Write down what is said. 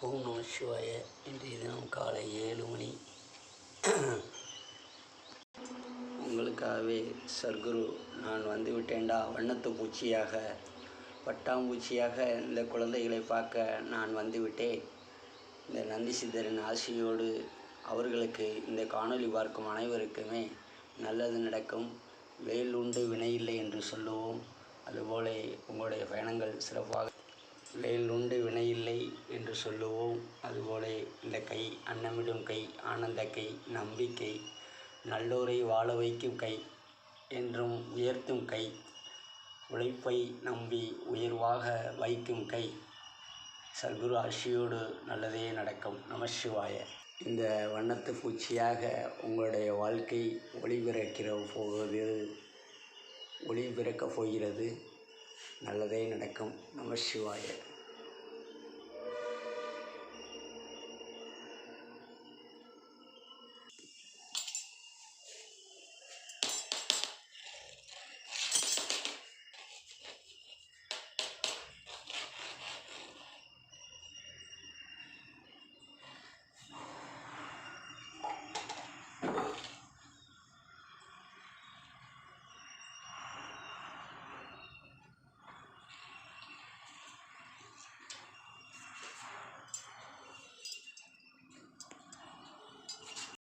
ஓம் நம சிவாய. இன்றைய தினம் காலை 7 மணி உங்களுக்காகவே சர்க்குரு நான் வந்து விட்டேன்டா, வண்ணத்து பூச்சியாக பட்டாம்பூச்சியாக இந்த குழந்தைகளை பார்க்க நான் வந்து விட்டேன். இந்த நந்தி சித்தரின் ஆசியோடு அவர்களுக்கு இந்த காணொளி பார்க்கும் அனைவருக்குமே நல்லது நடக்கும். வேல் உண்டு வினையில்லை என்று சொல்லுவோம். அதுபோல உங்களுடைய பயணங்கள் சிறப்பாக வேல் உண்டு வினையில்லை என்று சொல்லுவோம். அதுபோல இந்த கை அன்னமிடும் கை, ஆனந்த கை, நம்பிக்கை, நல்லோரை வாழ வைக்கும் கை, என்றும் உயர்த்தும் கை, உழைப்பை நம்பி உயர்வாக வைக்கும் கை. சர்க்குரு ஆசியோடு நல்லதே நடக்கும். நம சிவாய. இந்த வண்ணத்து பூச்சியாக உங்களுடைய வாழ்க்கை ஒளி பிறக்கப் போகிறது. நல்லதே நடக்கும். நம சிவாய.